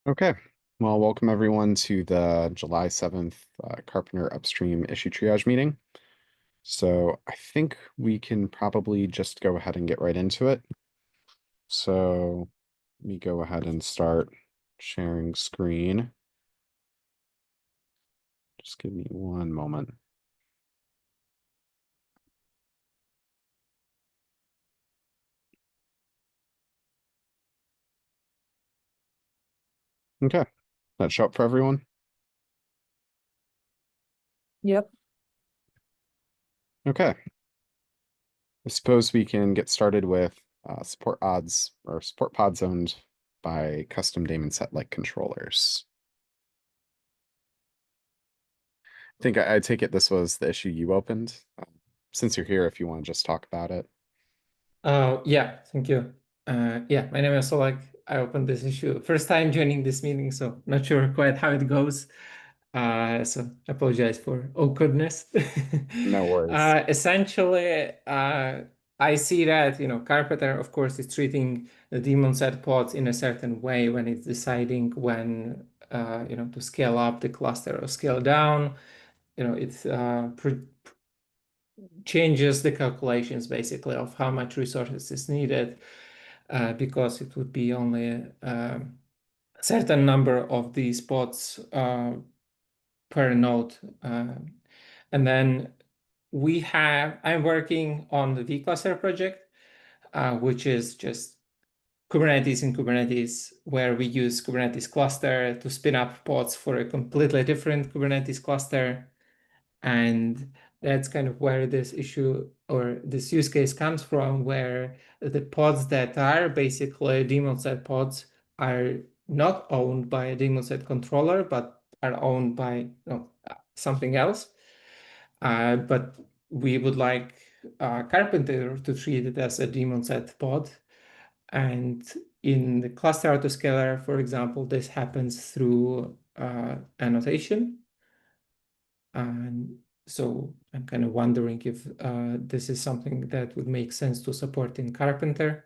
Okay. Well, welcome everyone to the July 7th Carpenter Upstream issue triage meeting. So I think we can probably just go ahead and get right into it. So let me go ahead and start sharing screen. Just give me one moment. Okay. That show up for everyone? Yep. Okay. I suppose we can get started with support odds or support pods owned by custom daemon set like controllers. I think I take it this was the issue you opened. Since you're here, if you want to just talk about it. Yeah, thank you. Yeah, my name is Oleg. I opened this issue first time joining this meeting, so not sure quite how it goes. So I apologize for awkwardness. No worries. Essentially, I see that, Karpenter, of course, is treating the daemon set pods in a certain way when it's deciding when, to scale up the cluster or scale down. It changes the calculations basically of how much resources is needed because it would be only a certain number of these pods per node. And then I'm working on the vCluster project, which is just Kubernetes in Kubernetes, where we use Kubernetes cluster to spin up pods for a completely different Kubernetes cluster. And that's kind of where this issue or this use case comes from, where the pods that are basically daemon set pods are not owned by a daemon set controller, but are owned by something else. But we would like Karpenter to treat it as a daemon set pod. And in the cluster autoscaler, for example, this happens through annotation. And so I'm kind of wondering if this is something that would make sense to support in Karpenter.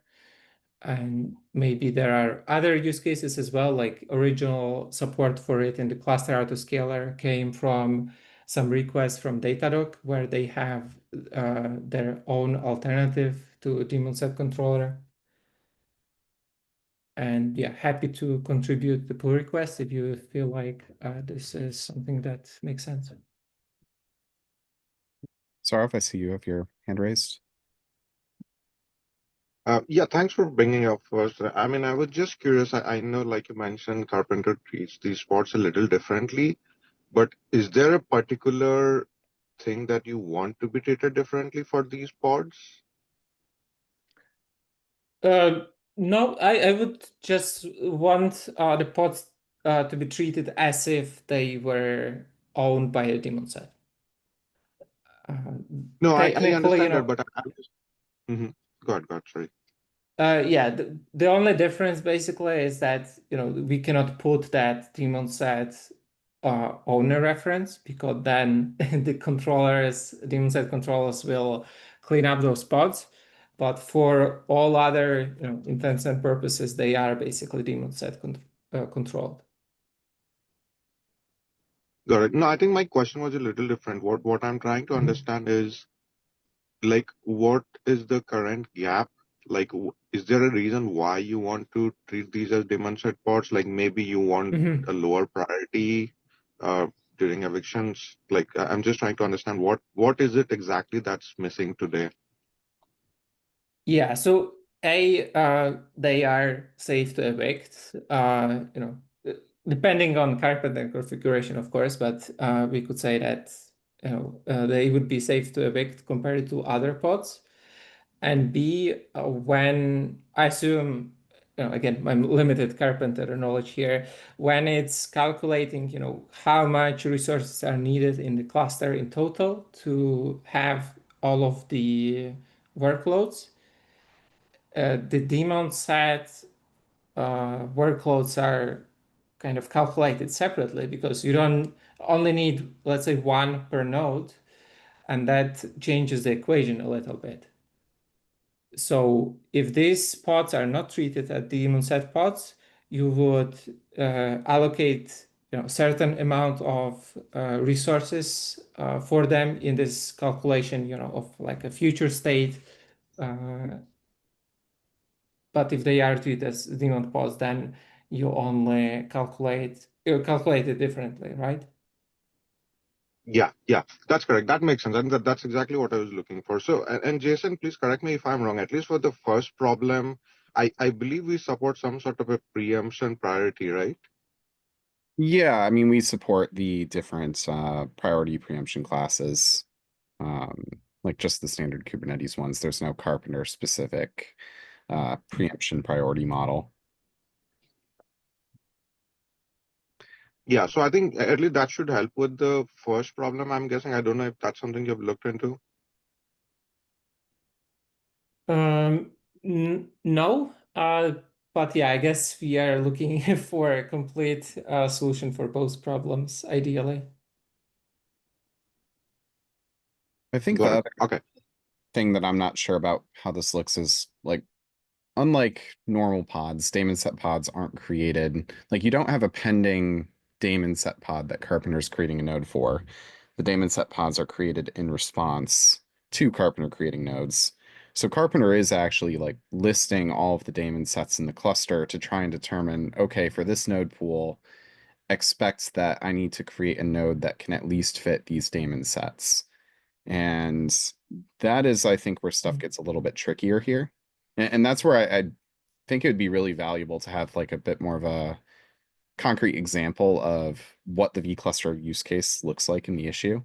And maybe there are other use cases as well, like original support for it in the cluster autoscaler came from some requests from Datadog, where they have their own alternative to daemon set controller. And yeah, happy to contribute the pull request if you feel like this is something that makes sense. Sorry if I see you have your hand raised. Yeah, thanks for bringing it up first. I mean, I was just curious. I know, like you mentioned, Carpenter treats these spots a little differently, but is there a particular thing that you want to be treated differently for these pods? No, I would just want the pods to be treated as if they were owned by a daemon set. Uh, No, I Technically, understand that, but I'm just. Mm-hmm. Go ahead, sorry. yeah, the only difference basically is that, we cannot put that daemon set owner reference, because then the daemon set controllers will clean up those pods. But for all other, intents and purposes, they are basically daemon set controlled. Got it. No, I think my question was a little different. What I'm trying to Mhm. understand is, like, what is the current gap? Like, is there a reason why you want to treat these as demand set pods? Like, maybe you want a Mhm. lower priority uh, during evictions. Like, I'm just trying to understand what is it exactly that's missing today? Yeah, so they are safe to evict, depending on Carpenter configuration, of course, but we could say that, they would be safe to evict compared to other pods. And B, when I assume, again, my limited Carpenter knowledge here, when it's calculating, how much resources are needed in the cluster in total to have all of the workloads, the daemon set workloads are kind of calculated separately, because you don't only need, let's say, one per node, and that changes the equation a little bit. So if these pods are not treated as daemon set pods, you would allocate certain amount of resources for them in this calculation, of like a future state. But if they are treated as daemon pods, then you only calculate it differently, right? Yeah, that's correct. That makes sense. And that's exactly what I was looking for. So, and Jason, please correct me if I'm wrong. At least for the first problem, I believe we support some sort of a preemption priority, right? Yeah, I mean, we support the different priority preemption classes, um, like just the standard Kubernetes ones. There's no Karpenter specific preemption priority model. Yeah, so I think at least that should help with the first problem, I'm guessing. I don't know if that's something you've looked into. No, but yeah, I guess we are looking for a complete solution for both problems, ideally. I think the Got it. other Okay. thing that I'm not sure about how this looks is like, unlike normal pods, daemon set pods aren't created. Like, you don't have a pending daemon set pod that Carpenter's creating a node for. The daemon set pods are created in response to Carpenter creating nodes. So Carpenter is actually like listing all of the daemon sets in the cluster to try and determine, okay, for this node pool, expects that I need to create a node that can at least fit these daemon sets. And that is, I think, where stuff gets a little bit trickier here. And that's where I think it would be really valuable to have like a bit more of a concrete example of what the vCluster use case looks like in the issue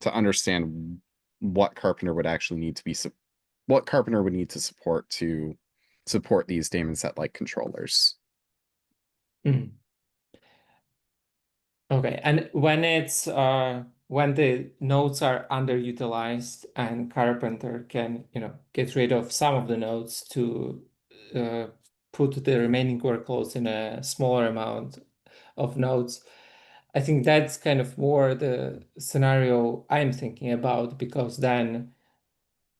to understand what Carpenter would actually need to be what Carpenter would need to support these daemon set like controllers. Mhm. Okay, and when the nodes are underutilized and Carpenter can, get rid of some of the nodes to uh, put the remaining workloads in a smaller amount of nodes, I think that's kind of more the scenario I'm thinking about, because then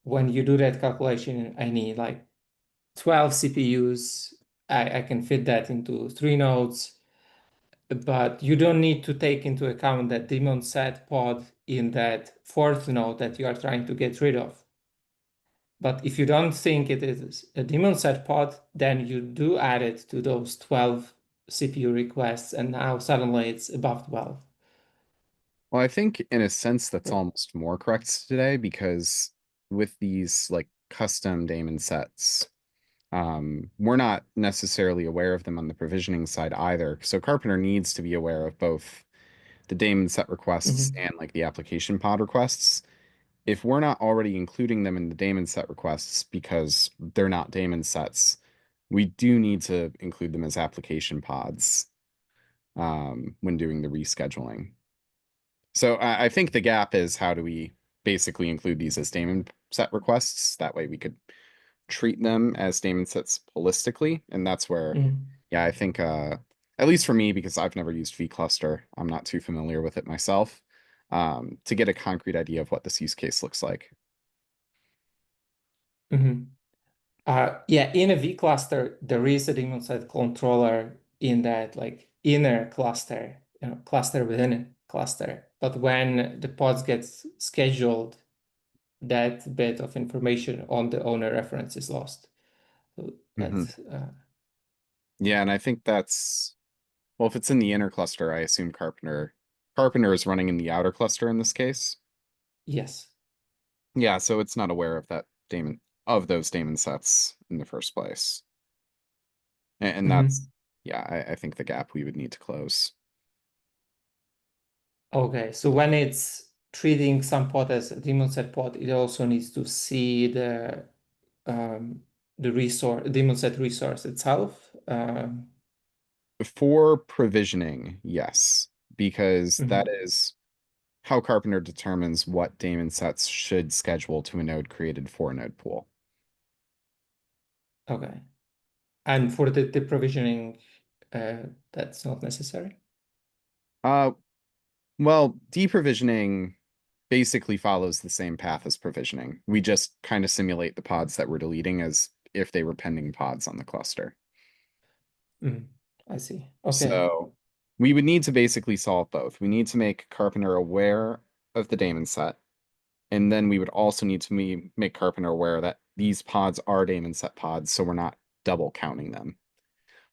when you do that calculation, I need like 12 CPUs. I can fit that into 3 nodes. But you don't need to take into account that daemon set pod in that fourth node that you are trying to get rid of. But if you don't think it is a daemon set pod, then you do add it to those 12 CPU requests, and now suddenly it's above 12. Well, I think in a sense that's almost more correct today because with these like custom daemon sets, we're not necessarily aware of them on the provisioning side either. So Carpenter needs to be aware of both the daemon set requests Mhm. and like the application pod requests. If we're not already including them in the daemon set requests because they're not daemon sets, we do need to include them as application pods when doing the rescheduling. So I think the gap is how do we basically include these as daemon set requests? That way we could treat them as daemon sets holistically. And that's where, Mhm. yeah, I think at least for me, because I've never used vCluster, I'm not too familiar with it myself, to get a concrete idea of what this use case looks like. Mhm. Yeah, in a V cluster, there is a daemon set controller in that like inner cluster, cluster within a cluster. But when the pods get scheduled, that bit of information on the owner reference is lost. So Mhm. that's Yeah, and I think that's well, if it's in the inner cluster, I assume Carpenter is running in the outer cluster in this case. yes. Yeah, so it's not aware of that daemon of those daemon sets in the first place. And that's Mhm. yeah, I think the gap we would need to close. Okay, so when it's treating some pod as a daemon set pod, it also needs to see um, the resource, daemon set resource itself. For provisioning, yes, because that Mhm. is how Carpenter determines what daemon sets should schedule to a node created for a node pool. Okay. And for the provisioning, that's not necessary. Uh, well, deprovisioning basically follows the same path as provisioning. We just kind of simulate the pods that we're deleting as if they were pending pods on the cluster. Mhm. I see. Okay. So we would need to basically solve both. We need to make Karpenter aware of the daemon set, and then we would also need to make Karpenter aware that these pods are daemon set pods, so we're not double counting them.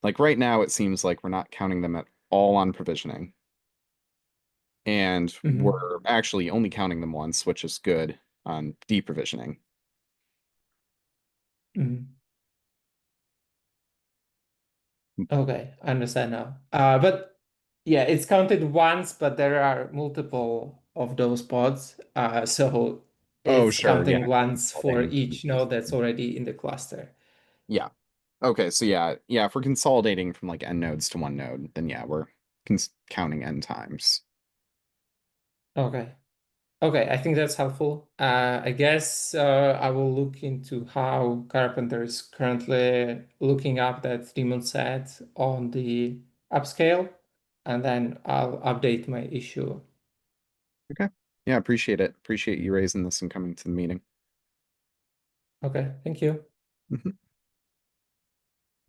Like right now, it seems like we're not counting them at all on provisioning. And we're actually only counting them once, which is good on deprovisioning. Okay, I understand now. But yeah, it's counted once, but there are multiple of those pods. So Oh, it's sure. Yeah. counting once for Consolidating. each node that's already in the cluster. Yeah. Okay. So yeah. If we're consolidating from like n nodes to one node, then yeah, we're counting n times. Okay. Okay, I think that's helpful. I guess I will look into how Carpenter is currently looking up that daemon set on the upscale, and then I'll update my issue. Okay. Yeah, appreciate it. Appreciate you raising this and coming to the meeting. Okay, thank you.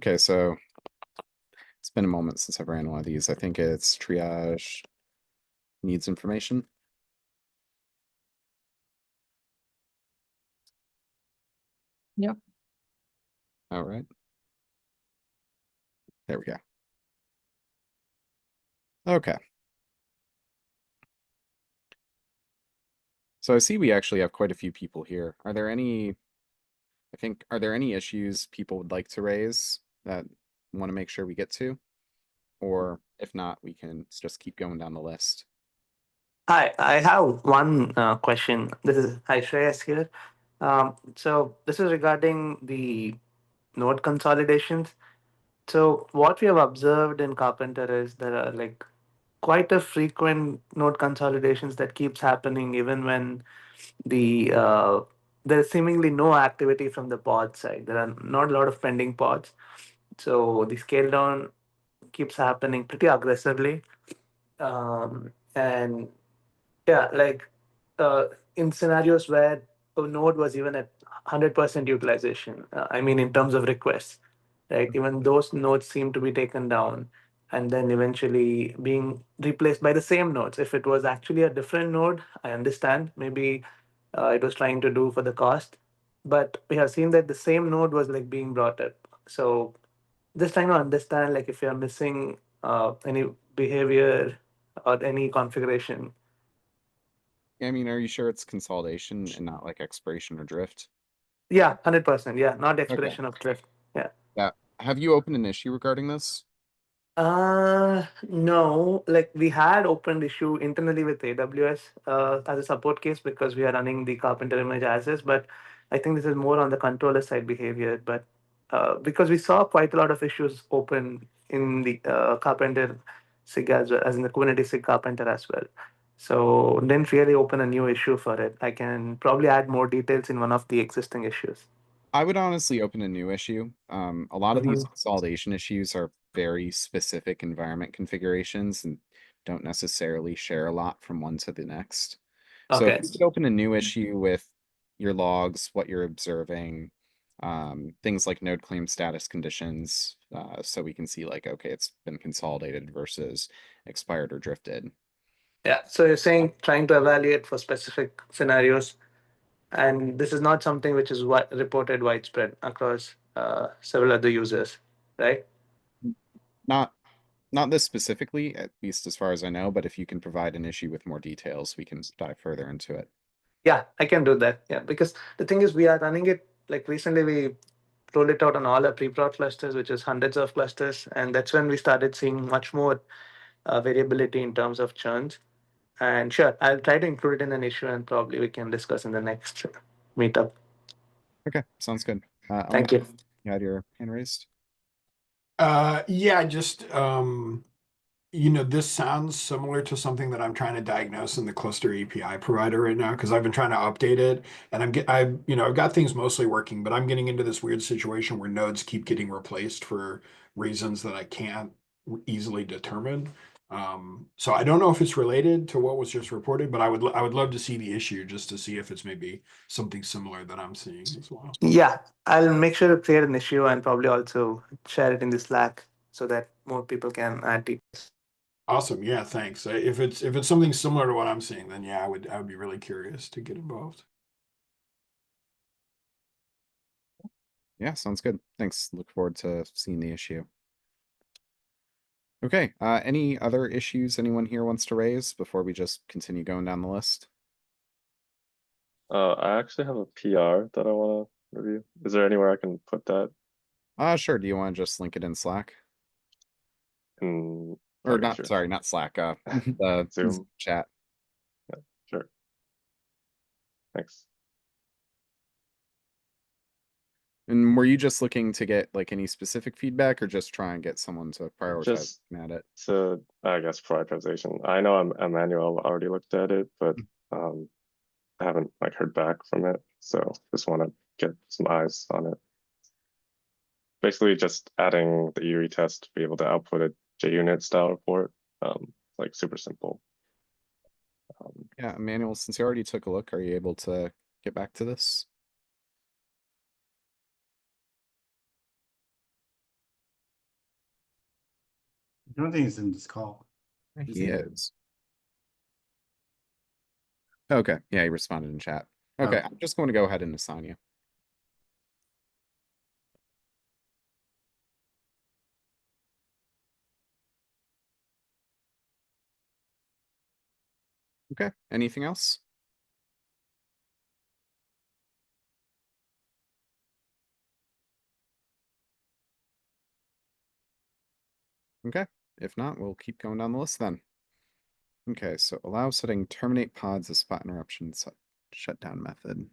Okay, so it's been a moment since I've ran one of these. I think it's triage needs information. Yep. All right. There we go. Okay. So I see we actually have quite a few people here. Are there any issues people would like to raise that want to make sure we get to? Or if not, we can just keep going down the list. Hi, I have one question. This is Shreyas here. So this is regarding the node consolidations. So what we have observed in Carpenter is there are like quite a frequent node consolidations that keeps happening even when there's seemingly no activity from the pod side. There are not a lot of pending pods. So the scale down keeps happening pretty aggressively. And yeah, like in scenarios where a node was even at 100% utilization, I mean, in terms of requests, right? Even those nodes seem to be taken down and then eventually being replaced by the same nodes. If it was actually a different node, I understand. Maybe it was trying to do for the cost. But we have seen that the same node was like being brought up. So just trying to understand like if you're missing any behavior or any configuration. I mean, are you sure it's consolidation and not like expiration or drift? Yeah, 100%. Yeah, not Okay. expiration of drift. Yeah. Yeah. Have you opened an issue regarding this? No, like we had opened issue internally with AWS as a support case because we are running the Carpenter image as is, but I think this is more on the controller side behavior. But because we saw quite a lot of issues open in the Carpenter SIG as well as in the Kubernetes SIG Carpenter as well. So didn't really open a new issue for it. I can probably add more details in one of the existing issues. I would honestly open a new issue. A lot of these Mhm. consolidation issues are very specific environment configurations and don't necessarily share a lot from one to the next. So if Okay. you could open a new issue with your logs, what you're observing, things like node claim status conditions, so we can see like, okay, it's been consolidated versus expired or drifted. Yeah. So you're saying trying to evaluate for specific scenarios, and this is not something which is reported widespread across several other users, right? Not not this specifically, at least as far as I know, but if you can provide an issue with more details, we can dive further into it. Yeah, I can do that. Yeah, because the thing is, we are running it like recently. We rolled it out on all our pre-prod clusters, which is hundreds of clusters, and that's when we started seeing much more variability in terms of churns. And sure, I'll try to include it in an issue, and probably we can discuss in the next meetup. Okay, sounds good. Thank you. You had your hand raised. Yeah, just this sounds similar to something that I'm trying to diagnose in the cluster API provider right now because I've been trying to update it and I've got things mostly working, but I'm getting into this weird situation where nodes keep getting replaced for reasons that I can't easily determine. So I don't know if it's related to what was just reported, but I would love to see the issue just to see if it's maybe something similar that I'm seeing as well. Yeah, I'll make sure to create an issue and probably also share it in the Slack so that more people can add details. Awesome. Yeah, thanks. If it's something similar to what I'm seeing, then yeah, I would be really curious to get involved. Yeah, sounds good. Thanks. Look forward to seeing the issue. Okay, any other issues anyone here wants to raise before we just continue going down the list? I actually have a PR that I want to review. Is there anywhere I can put that? Sure. Do you want to just link it in Slack? In, Or okay, not, sure. sorry, not Slack, the Zoom chat. Yeah, sure. Thanks. And were you just looking to get like any specific feedback or just try and get someone to prioritize Just looking at it? to, I guess, prioritization. I know Emmanuel already looked at it, but I haven't like heard back from it. So just want to get some eyes on it. Basically just adding the URI test to be able to output a JUnit style report. Like super simple. Yeah, Emmanuel, since you already took a look, are you able to get back to this? I don't think he's in this call. He is. Okay, yeah, he responded in chat. Okay, I'm just going to go ahead and assign you. Okay, anything else? Okay, if not, we'll keep going down the list then. Okay, so allow setting terminate pods as spot interruption shutdown method.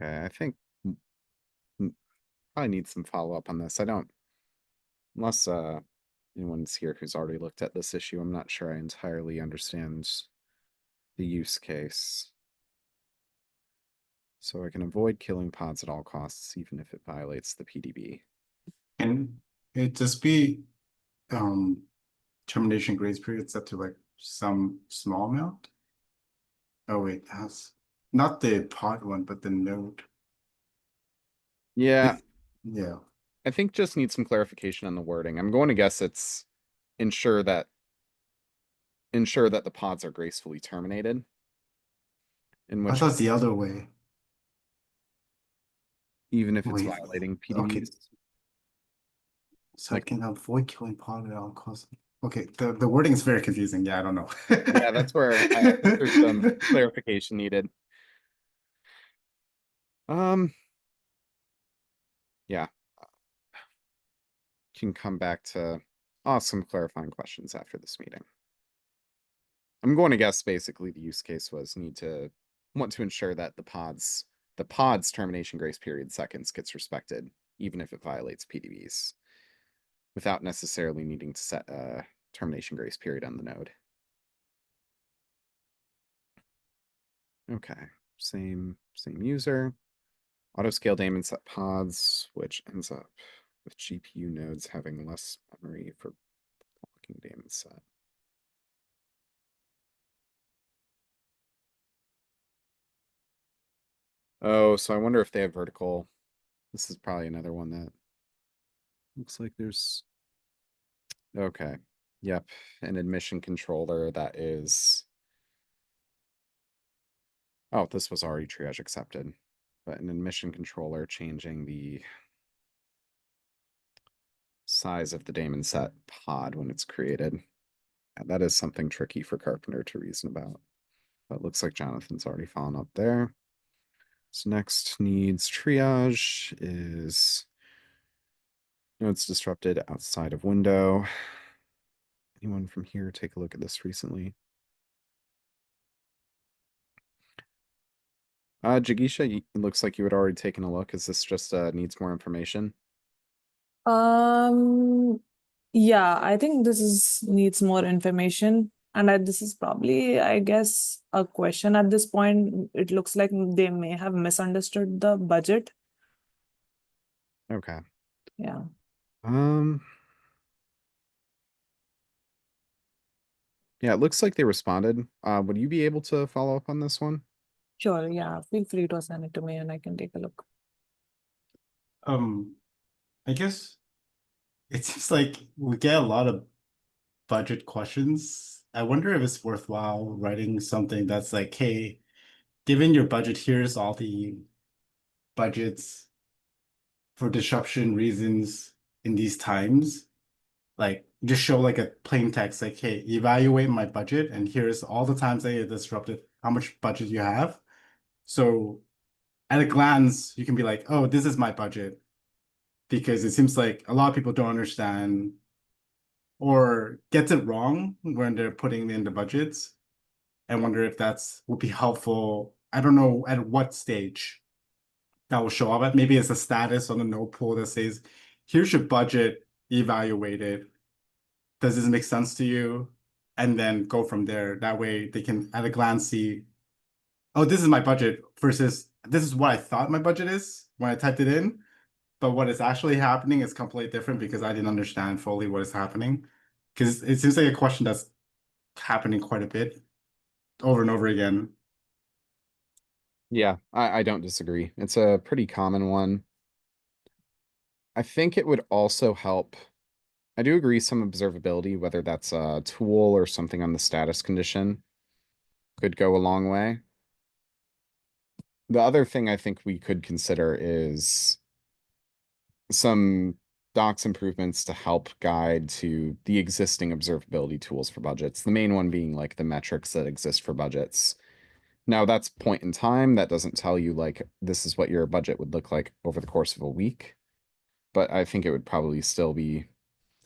Okay, I think probably need some follow-up on this. I don't, unless anyone's here who's already looked at this issue, I'm not sure I entirely understand the use case. So I can avoid killing pods at all costs, even if it violates the PDB. Can it just be termination grace periods up to like some small amount? Oh wait, that's not the pod one, but the node. Yeah, Yeah. I think just need some clarification on the wording. I'm going to guess it's ensure that the pods are gracefully terminated. In I which thought it's the other way. even if it's Wait, violating okay. PDBs. So Like- I can avoid killing pod at all costs. Okay, the wording is very confusing. Yeah, I don't know. Yeah, that's where I think there's some clarification needed. Yeah. Can come back to some clarifying questions after this meeting. I'm going to guess basically the use case was want to ensure that the pod's termination grace period seconds gets respected, even if it violates PDBs, without necessarily needing to set a termination grace period on the node. Okay, same user. Autoscale daemon set pods, which ends up with GPU nodes having less memory for blocking daemon set. Oh, so I wonder if they have vertical. This is probably another one that looks like there's. Okay. Yep. An admission controller that is. Oh, this was already triage accepted. But an admission controller changing the size of the daemon set pod when it's created. Yeah, that is something tricky for Karpenter to reason about. But it looks like Jonathan's already fallen up there. So next needs triage is nodes disrupted outside of window. Anyone from here take a look at this recently? Jigisha, it looks like you had already taken a look. Is this just needs more information? Yeah, I think needs more information. And this is probably, I guess, a question at this point. It looks like they may have misunderstood the budget. Okay. Yeah. Yeah, it looks like they responded. Would you be able to follow up on this one? Sure, yeah. Feel free to send it to me and I can take a look. I guess it seems like we get a lot of budget questions. I wonder if it's worthwhile writing something that's like, hey, given your budget, here's all the budgets for disruption reasons in these times. Like just show like a plain text, like, hey, evaluate my budget, and here's all the times that you disrupted, how much budget you have. So at a glance, you can be like, oh, this is my budget. Because it seems like a lot of people don't understand or gets it wrong when they're putting in the budgets. I wonder if that's would be helpful. I don't know at what stage that will show up at. Maybe it's a status on the node pool that says, here's your budget, evaluate it. Does this make sense to you? And then go from there. That way they can at a glance see, oh, this is my budget versus this is what I thought my budget is when I typed it in. But what is actually happening is completely different because I didn't understand fully what is happening. Because it seems like a question that's happening quite a bit over and over again. Yeah, I don't disagree. It's a pretty common one. I think it would also help. I do agree some observability, whether that's a tool or something on the status condition, could go a long way. The other thing I think we could consider is some docs improvements to help guide to the existing observability tools for budgets. The main one being like the metrics that exist for budgets. Now that's point in time. That doesn't tell you like this is what your budget would look like over the course of a week. But I think it would probably still be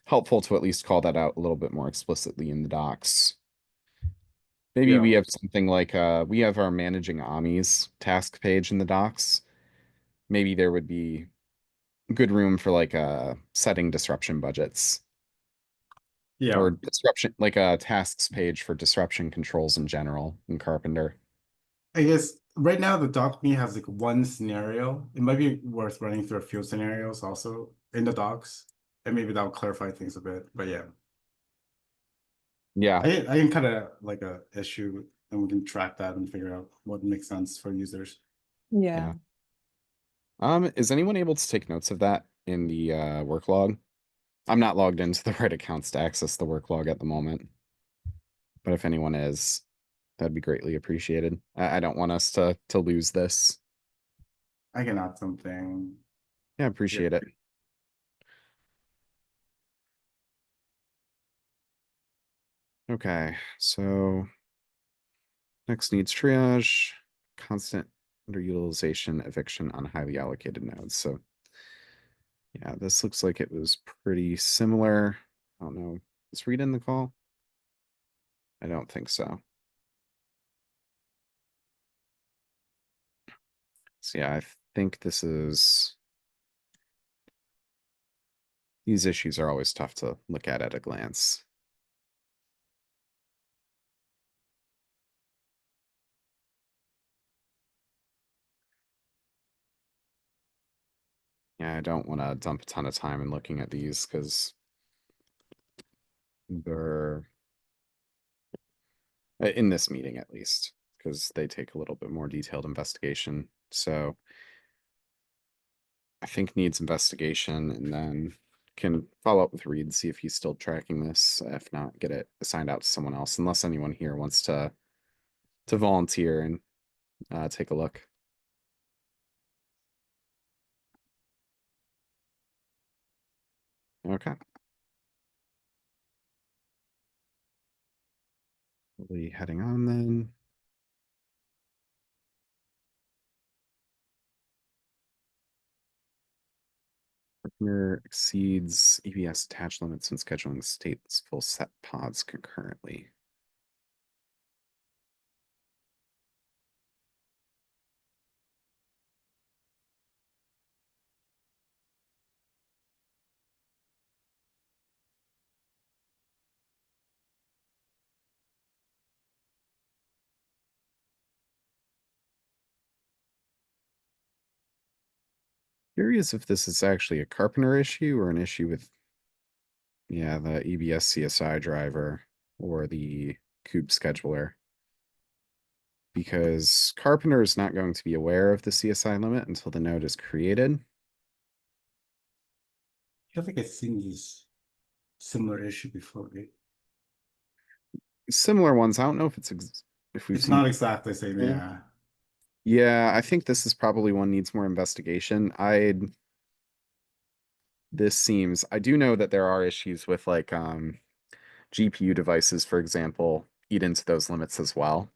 helpful to at least call that out a little bit more explicitly in the docs. Maybe Yeah. we have something like we have our managing AMIs task page in the docs. Maybe there would be good room for like setting disruption budgets Yeah. or disruption like a tasks page for disruption controls in general in Karpenter. I guess right now the doc me has like one scenario. It might be worth running through a few scenarios also in the docs. And maybe that'll clarify things a bit. But yeah. Yeah. I can kind of like a issue and we can track that and figure out what makes sense for users. Yeah. Is anyone able to take notes of that in the work log? I'm not logged into the right accounts to access the work log at the moment. But if anyone is, that'd be greatly appreciated. I don't want us to lose this. I can add something. Yeah, appreciate it. Okay, so next needs triage, constant underutilization, eviction on highly allocated nodes. So yeah, this looks like it was pretty similar. I don't know. Is Reed in the call? I don't think so. So yeah, I think this is, these issues are always tough to look at a glance. Yeah, I don't want to dump a ton of time in looking at these because they're in this meeting at least, because they take a little bit more detailed investigation. So I think needs investigation and then can follow up with Reed, see if he's still tracking this. If not, get it assigned out to someone else, unless anyone here wants to volunteer and take a look. Okay. We'll be heading on then. Partner exceeds EBS attach limits when scheduling stateful set pods concurrently. Curious if this is actually a Karpenter issue or an issue with, yeah, the EBS CSI driver or the Kube scheduler. Because Karpenter is not going to be aware of the CSI limit until the node is created. I feel like I've seen this similar issue before, right? Similar ones. I don't know if it's if we've It's seen not it. exactly the same, Yeah. yeah. Yeah, I think this is probably one needs more investigation. I do know that there are issues with like GPU devices, for example, eat into those limits as well.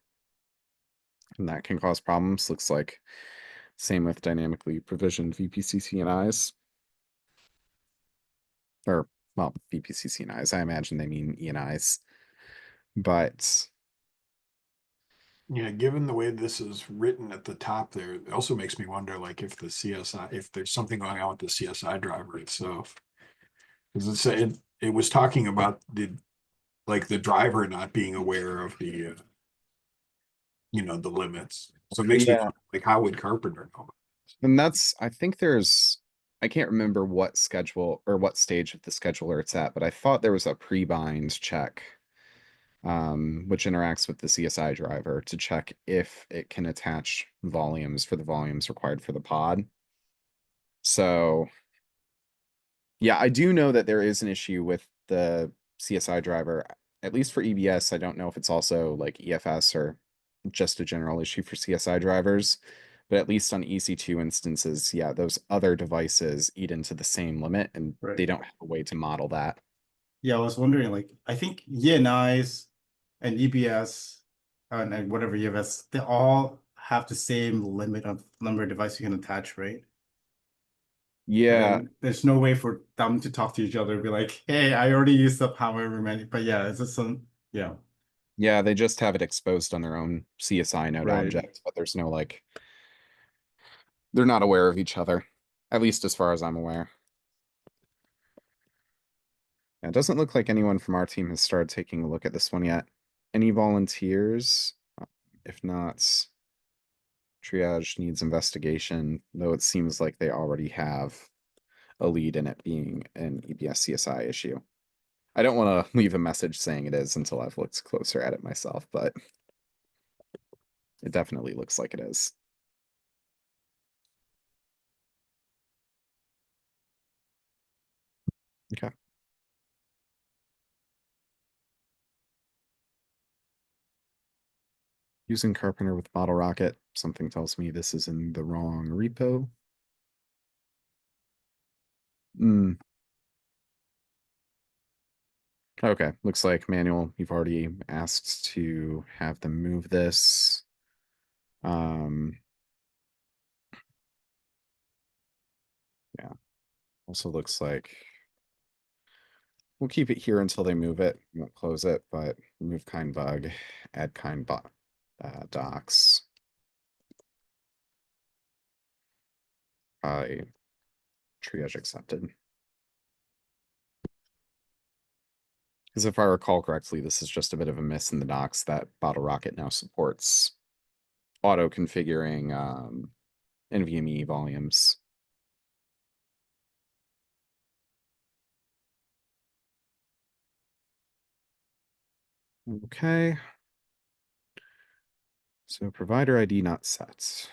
And that can cause problems. Looks like same with dynamically provisioned VPCCNIs. Or, well, VPCCNIs. I imagine they mean ENIs. But Yeah, given the way this is written at the top there, it also makes me wonder, like, if the CSI, if there's something going on with the CSI driver itself. Because it was talking about the driver not being aware of the the limits. So it makes me yeah, wonder, like, how would Carpenter know? and I think I can't remember what schedule or what stage of the scheduler it's at, but I thought there was a pre-bind check, which interacts with the CSI driver to check if it can attach volumes for the volumes required for the pod. So, yeah, I do know that there is an issue with the CSI driver, at least for EBS. I don't know if it's also like EFS or just a general issue for CSI drivers. But at least on EC2 instances, yeah, those other devices eat into the same limit and Right. they don't have a way to model that. Yeah, I was wondering, like, I think ENIs and EBS and whatever EFS, they all have the same limit of number of devices you can attach, right? Yeah, And there's no way for them to talk to each other and be like, hey, I already used up however many. But yeah, it's just yeah. yeah, they just have it exposed on their own CSI node Right. object, but there's no like, they're not aware of each other, at least as far as I'm aware. Yeah, it doesn't look like anyone from our team has started taking a look at this one yet. Any volunteers? If not, triage needs investigation, though it seems like they already have a lead in it being an EBS CSI issue. I don't want to leave a message saying it is until I've looked closer at it myself, but it definitely looks like it is. Okay. Using Karpenter with Bottle Rocket, something tells me this is in the wrong repo. Hmm. Okay, looks like manual, you've already asked to have them move this. Yeah. Also looks like we'll keep it here until they move it. Won't close it, but remove kind bug, add kind docs. Triage accepted. Because if I recall correctly, this is just a bit of a miss in the docs that Bottle Rocket now supports auto configuring NVMe volumes. Okay. So provider ID not set.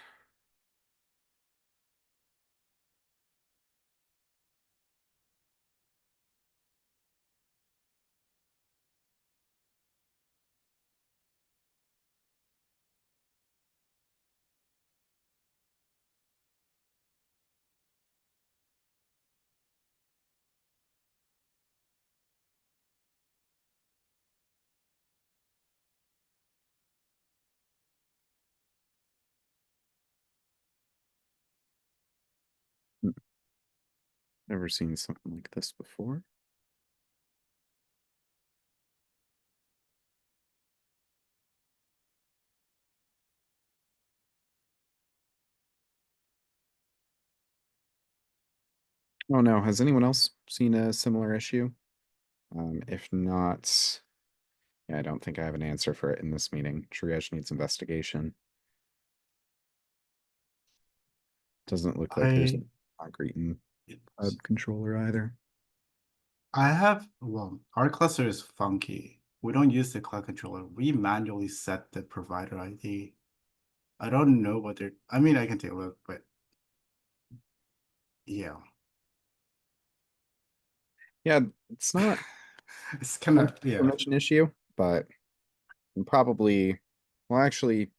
Never seen something like this before. Oh no, has anyone else seen a similar issue? If not, yeah, I don't think I have an answer for it in this meeting. Triage needs investigation. Doesn't look like there's. Not great in cloud controller either. Well, our cluster is funky. We don't use the cloud controller. We manually set the provider ID. I don't know what they're, I mean, I can take a look, but yeah. Yeah, it's not It's kind a of, yeah. permission issue, but probably, well, actually,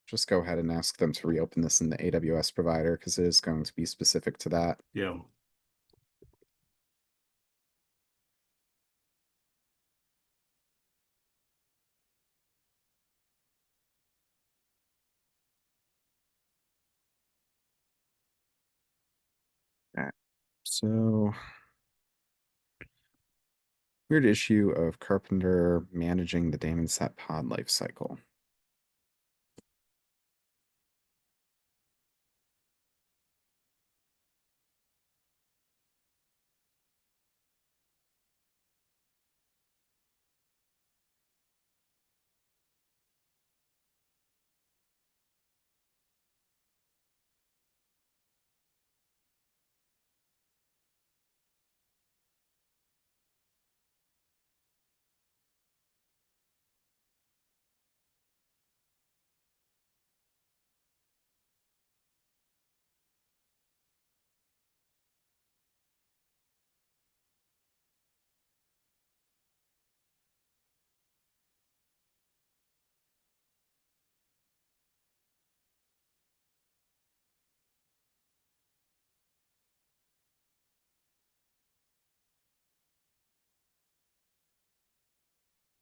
just go ahead and ask them to reopen this in the AWS provider because it is going to be specific to that. Yeah. So, weird issue of Karpenter managing the daemon set pod lifecycle.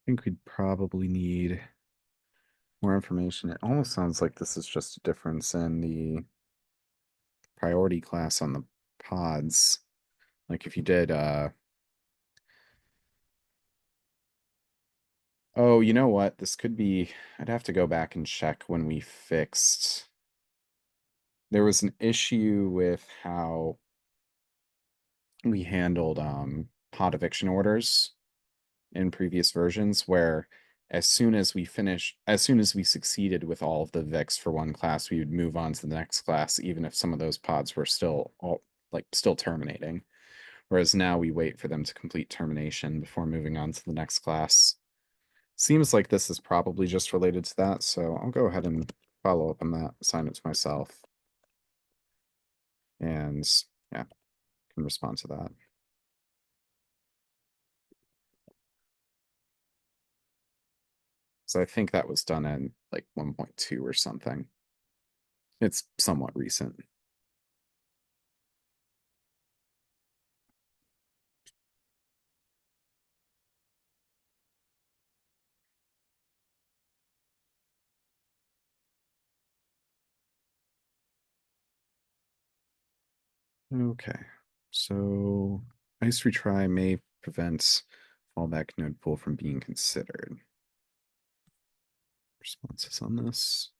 I think we'd probably need more information. It almost sounds like this is just a difference in the priority class on the pods. Like if you did, oh, you know what? This could be, I'd have to go back and check when we fixed. There was an issue with how we handled pod eviction orders in previous versions where as soon as we succeeded with all of the evicts for one class, we would move on to the next class, even if some of those pods were still still terminating. Whereas now we wait for them to complete termination before moving on to the next class. Seems like this is probably just related to that, so I'll go ahead and follow up on that, assign it to myself. And yeah, can respond to that. So I think that was done in like 1.2 or something. It's somewhat recent. Okay, so ice retry may prevent fallback node pool from being considered. Responses on this.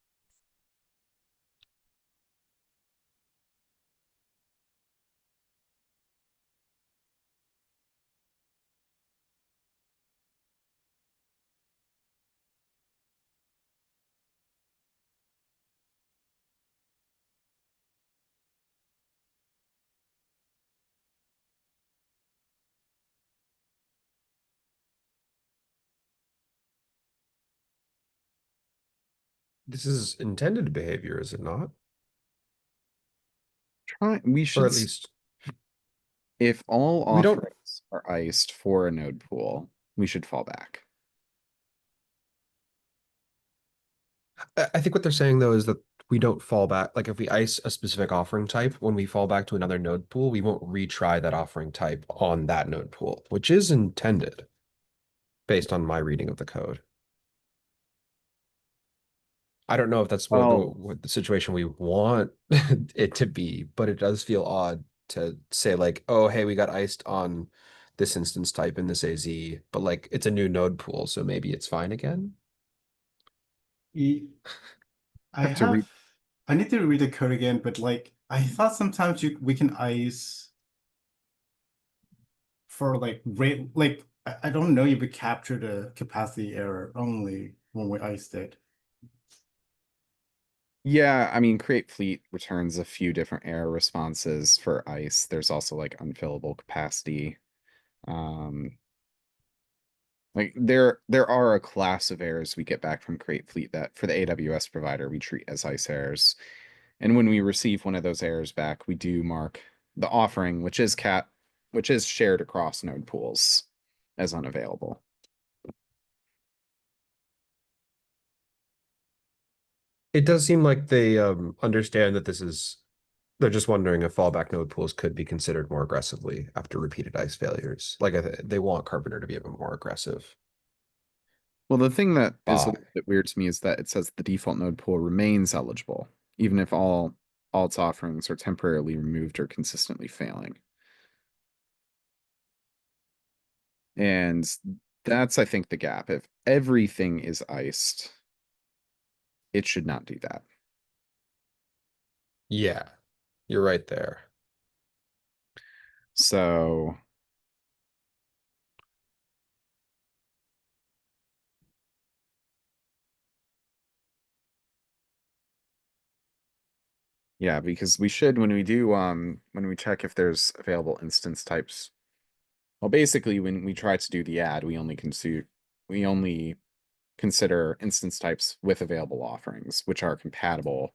This is intended behavior, is it not? We Or should, at least if all we don't. offerings are iced for a node pool, we should fall back. I think what they're saying though is that we don't fall back. Like if we ice a specific offering type, when we fall back to another node pool, we won't retry that offering type on that node pool, which is intended based on my reading of the code. I don't know if that's what the situation we want it to be, but it does feel odd to say like, oh, hey, we got iced on this instance type in this AZ, but like it's a new node pool, so maybe it's fine again. I need to read the code again, but like I thought sometimes we can ice for like rate, like I don't know if we capture the capacity error only when we iced it. Yeah, I mean, create fleet returns a few different error responses for ice. There's also like unfillable capacity. Like there are a class of errors we get back from create fleet that for the AWS provider we treat as ice errors. And when we receive one of those errors back, we do mark the offering, which is shared across node pools, as unavailable. It does seem like they understand that they're just wondering if fallback node pools could be considered more aggressively after repeated ice failures. Like they want Carpenter to be a bit more aggressive. Well, the thing that is a Ah. little bit weird to me is that it says the default node pool remains eligible, even if all its offerings are temporarily removed or consistently failing. And that's, I think, the gap. If everything is iced, it should not do that. Yeah, you're right there. So yeah, because we should when we check if there's available instance types. Well, basically when we try to do the add, we only consider instance types with available offerings, which are compatible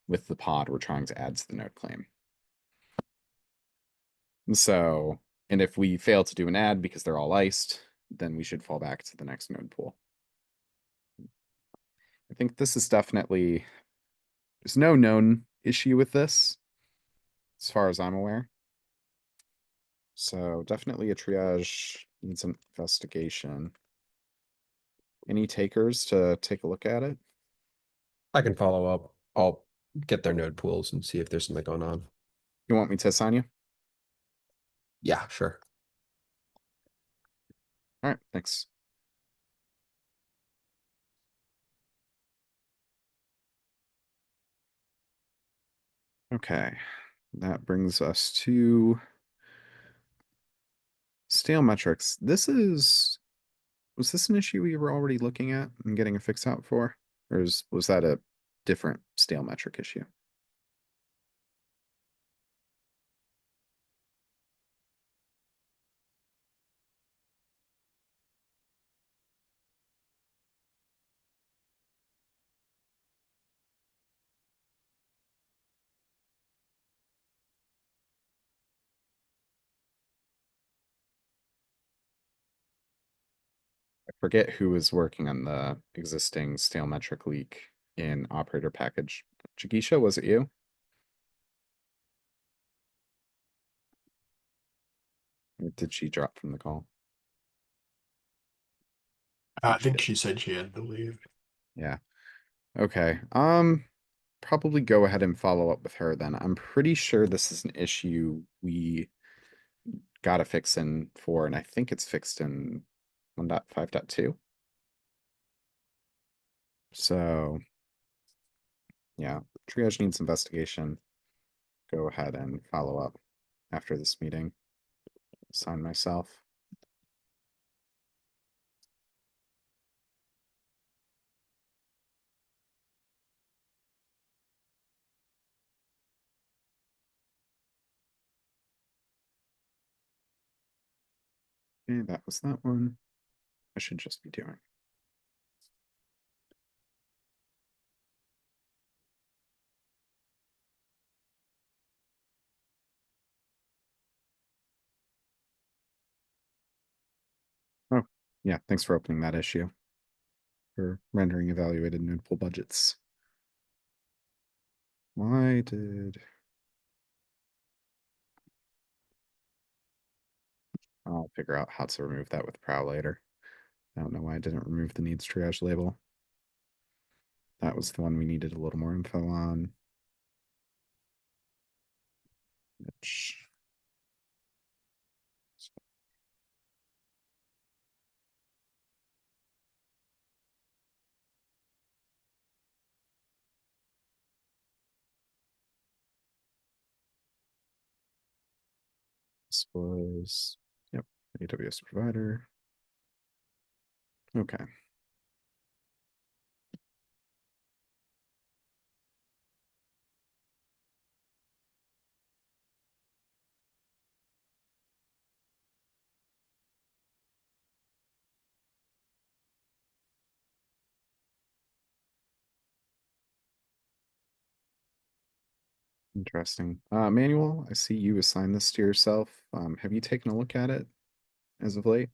with the pod we're trying to add to the node claim. So, and if we fail to do an add because they're all iced, then we should fall back to the next node pool. I think this is definitely, there's no known issue with this, as far as I'm aware. So definitely a triage needs an investigation. Any takers to take a look at it? I can follow up. I'll get their node pools and see if there's something going on. You want me to assign you? Yeah, sure. All right, thanks. Okay, that brings us to stale metrics. Was this an issue we were already looking at and getting a fix out for? Or was that a different stale metric issue? I forget who was working on the existing stale metric leak in operator package. Chigisha, was it you? Or did she drop from the call? I think she said she had to leave. Yeah. Okay. Probably go ahead and follow up with her then. I'm pretty sure this is an issue we got a fix in for, and I think it's fixed in 1.5.2. So yeah, triage needs investigation. Go ahead and follow up after this meeting. Sign myself. Okay, that was that one. I should just be doing. Oh, yeah, thanks for opening that issue. For rendering evaluated node pool budgets. Why did... I'll figure out how to remove that with Prow later. I don't know why I didn't remove the needs triage label. That was the one we needed a little more info on. Which... This was, yep, AWS provider. Okay. Interesting. Manuel, I see you assigned this to yourself. Have you taken a look at it as of late?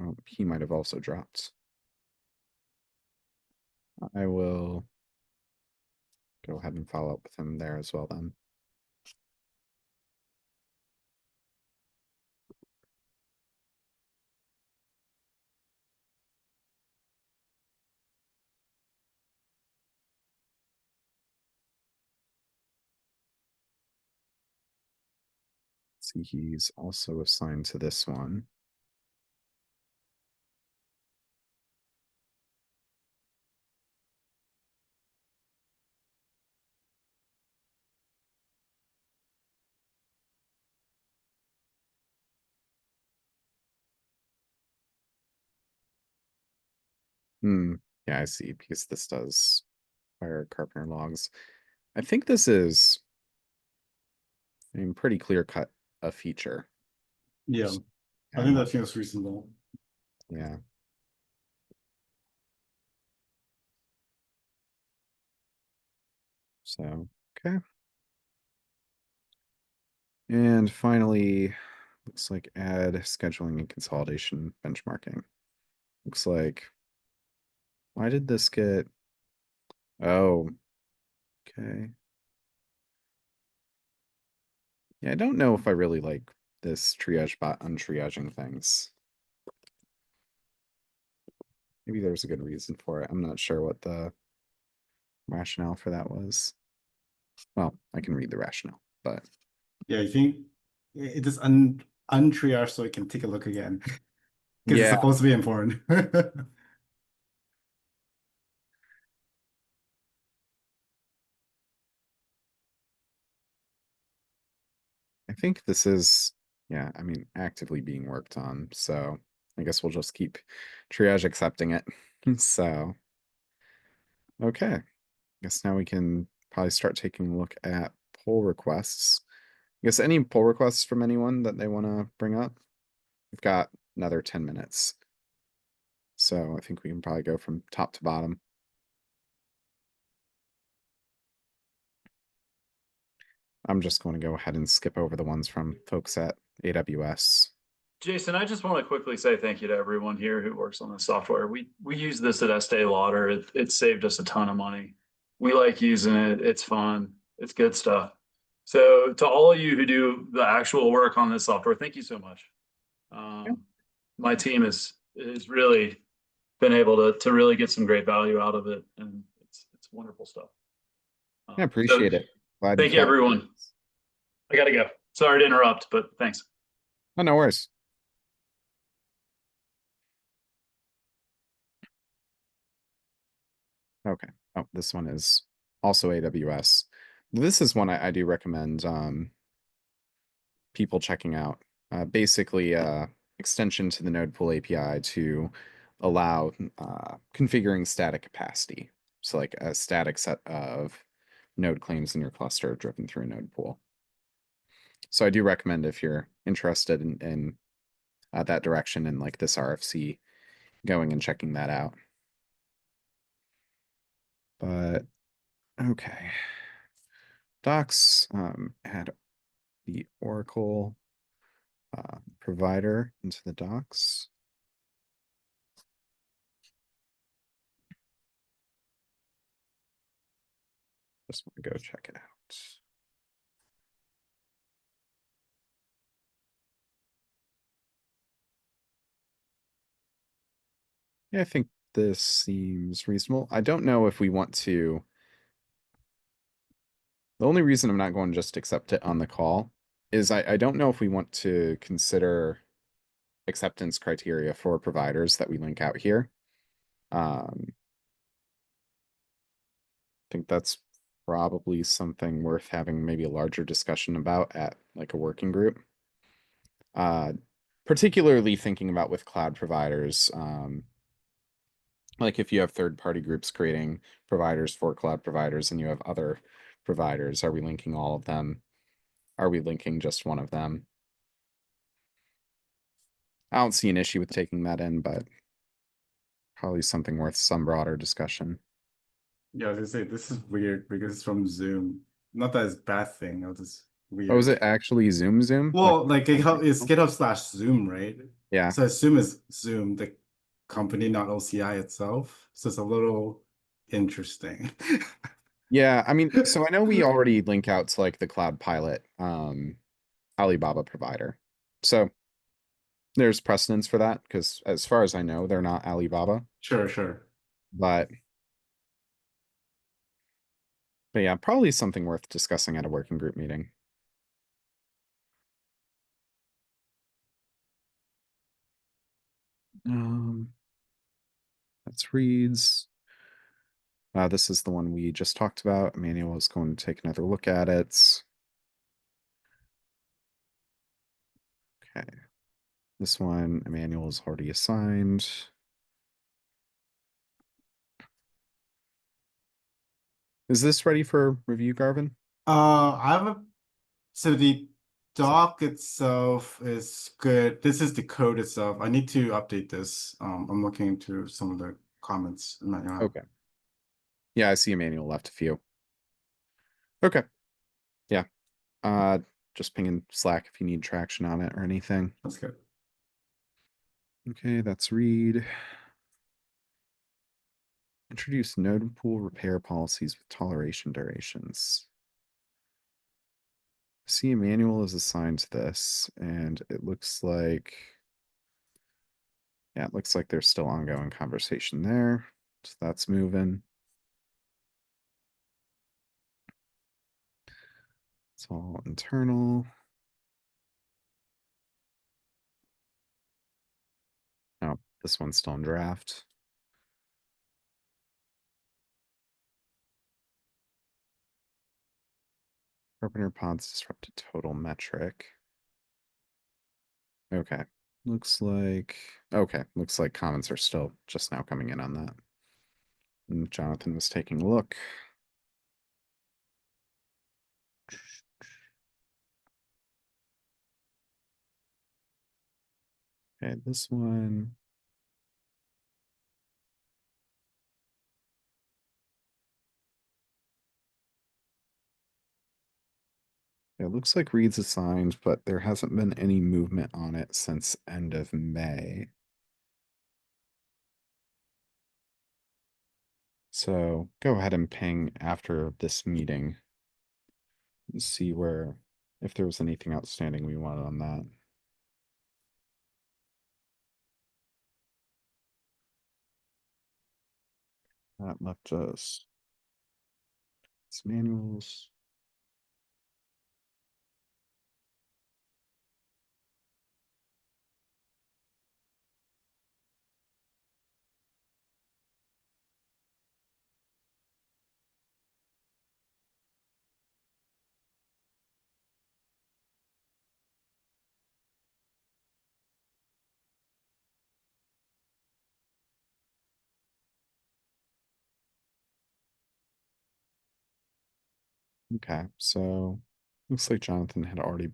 Oh, he might have also dropped. I will go ahead and follow up with him there as well then. See, he's also assigned to this one. Yeah, I see, because this does fire Carpenter logs. I think this is, I mean, pretty clear cut a feature. Yeah, I I'm think not- that feels reasonable. Yeah. So, okay. And finally, looks like add scheduling and consolidation benchmarking. Looks like, why did this get, oh, okay. Yeah, I don't know if I really like this triage bot untriaging things. Maybe there's a good reason for it. I'm not sure what the rationale for that was. Well, I can read the rationale, but Yeah, I think it is untriaged so I can take a look again. Because it's yeah, supposed to be important. I think this is, yeah, I mean, actively being worked on. So I guess we'll just keep triage accepting it. So, okay. I guess now we can probably start taking a look at pull requests. I guess any pull requests from anyone that they want to bring up? We've got another 10 minutes. So I think we can probably go from top to bottom. I'm just going to go ahead and skip over the ones from folks at AWS. Jason, I just want to quickly say thank you to everyone here who works on this software. We use this at Estee Lauder. It saved us a ton of money. We like using it. It's fun. It's good stuff. So to all of you who do the actual work on this software, thank you so much. My team is really been able to really get some great value out of it, and it's wonderful stuff. I appreciate it. Glad Thank you, thought- everyone. I gotta go. Sorry to interrupt, but thanks. Oh, no worries. Okay. Oh, this one is also AWS. This is one I do recommend people checking out. Basically, extension to the Node Pool API to allow configuring static capacity. So like a static set of node claims in your cluster driven through a node pool. So I do recommend if you're interested in that direction and like this RFC, going and checking that out. But okay. Docs, add the Oracle provider into the docs. Just want to go check it out. Yeah, I think this seems reasonable. I don't know if we want to. The only reason I'm not going to just accept it on the call is I don't know if we want to consider acceptance criteria for providers that we link out here. I think that's probably something worth having maybe a larger discussion about at like a working group. Particularly thinking about with cloud providers, like if you have third-party groups creating providers for cloud providers and you have other providers, are we linking all of them? Are we linking just one of them? I don't see an issue with taking that in, but probably something worth some broader discussion. Yeah, I was gonna say this is weird because it's from Zoom. not that it's a bad thing. It was just weird. Oh, is it actually Zoom? Well, like it's GitHub/Zoom, right? Yeah. So I assume it's Zoom, the company, not OCI itself. So it's a little interesting. Yeah, I mean, so I know we already link out to like the Cloud Pilot Alibaba provider. So there's precedence for that because as far as I know, they're not Alibaba. Sure. But yeah, probably something worth discussing at a working group meeting. That's reads. This is the one we just talked about. Emmanuel is going to take another look at it. Okay. This one, Emmanuel is already assigned. Is this ready for review, Garvin? I have so the doc itself is good. This is the code itself. I need to update this. I'm looking into some of the comments in my Okay. Yeah, I see Emmanuel left a few. Okay. Yeah. Just ping in Slack if you need traction on it or anything. That's good. Okay, that's read. Introduce node pool repair policies with toleration durations. See, Emmanuel is assigned to this, and it looks like, yeah, it looks like there's still ongoing conversation there. So that's moving. It's all internal. Oh, this one's still in draft. Carpenter pods disrupted total metric. Okay. Looks like comments are still just now coming in on that. And Jonathan was taking a look. Okay, this one. It looks like reads assigned, but there hasn't been any movement on it since end of May. So go ahead and ping after this meeting and see if there was anything outstanding we wanted on that. That left us some manuals. Okay, so looks like Jonathan had already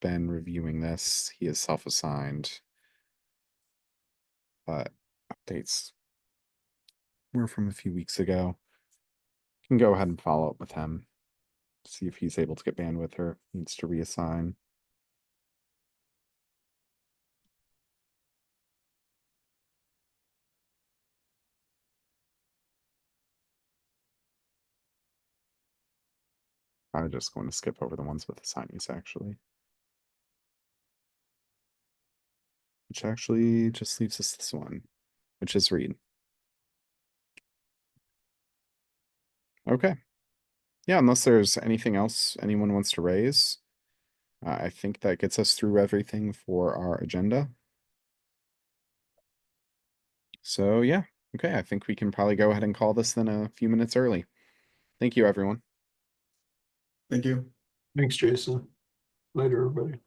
been reviewing this. He is self-assigned, but updates were from a few weeks ago. Can go ahead and follow up with him, see if he's able to get bandwidth or needs to reassign. I'm just going to skip over the ones with assignees, actually. Which actually just leaves us this one, which is read. Okay. Yeah, unless there's anything else anyone wants to raise, I think that gets us through everything for our agenda. So yeah, okay, I think we can probably go ahead and call this then a few minutes early. Thank you, everyone. Thank you. Thanks, Jason. Later, everybody.